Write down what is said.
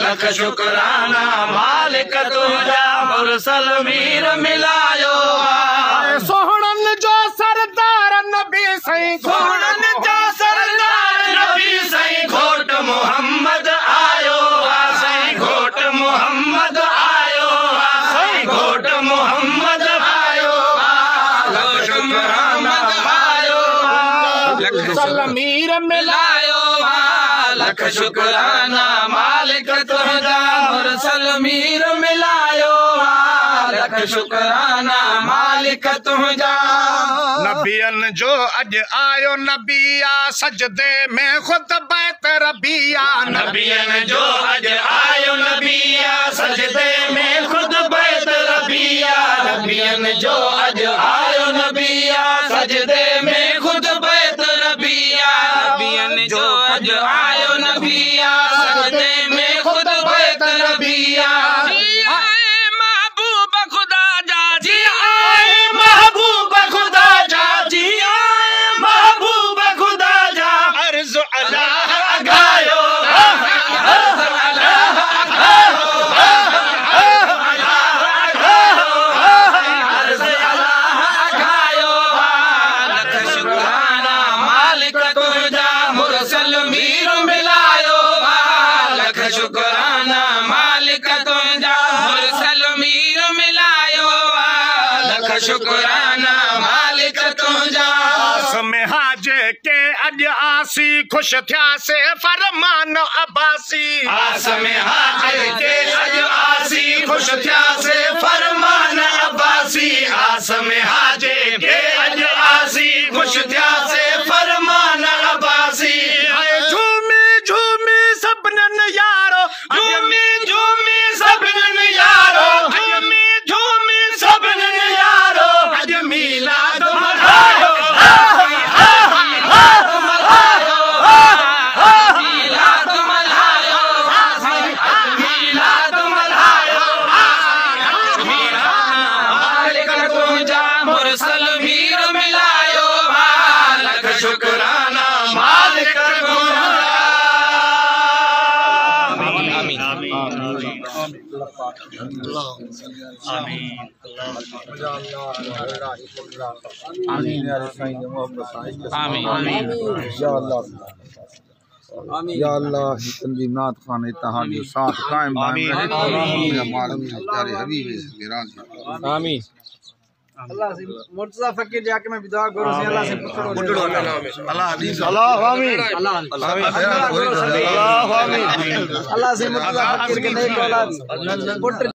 लख शुक्राना मालिक तुंहिंजा मुरसल मीर मिलायो सोहणन जो सरदार नबी साईं सोहणन जो सरदार नबी साईं घोट मोहम्मद आयो साईं घोट मोहम्मद आयो साईं घोट मोहम्मद आयो लख शुक्राना आयो मुरसल मीर मिलायो लख शुक्राना मालिक तुंहिंजा मुरसल मीर मिलायो लख शुक्राना मालिक तुंहिंजा नबियन जो अज आयो नबिया सजदे में खुद बैत रबिया नबियन जो अज आयो नबिया सजदे में खुद बैत रबिया नबियन जो अज आयो नबिया सजदे में खुद बैत रबिया नबियन जो अज आयो नबिया सजदे में खुद बैत रबिया महबूब खुदा जा जी आए महबूब खुदा जा जी आए महबूब खुदा जा अर्ज़ अल्लाह गायो लख शुक्राना मालिक तुंहिंजा मुरसल मीर मिलायो लख शुक्राना मालिक तुंहिंजा मुरसल मीर मिलायो लख शुक्राना मालिक तुंहिंजा में हाजे के अज आसी खुश थिया से फरमान अब्बासी आस में हाजिर के अज आसी खुश थिया से फरमान अब्बासी आस में हाजिर के अज आसी खुश थिया से फरमान अब्बासी झूमी झूमी सबनन यारो झूमी झूमी सबनन यारो झूमी झूमी सबनन यारो अज मीलाद मनायो मीलाद मनायो मीलाद मनायो मालिक तुंहिंजा मुरसल मीर मिलायो लख शुक्राना मालिक तुंहिंजा या अल्लाह तंजीमात खान इत्तेहाद जो साथ कायम रहे प्यारे हबीब आमीन अल्लाह से मुर्तजा फकीर जाके मैं दुआ करूं से अल्लाह से पुछड़ो अल्लाह आमीन अल्लाह से मुर्तजा फकीर के नेक औलाद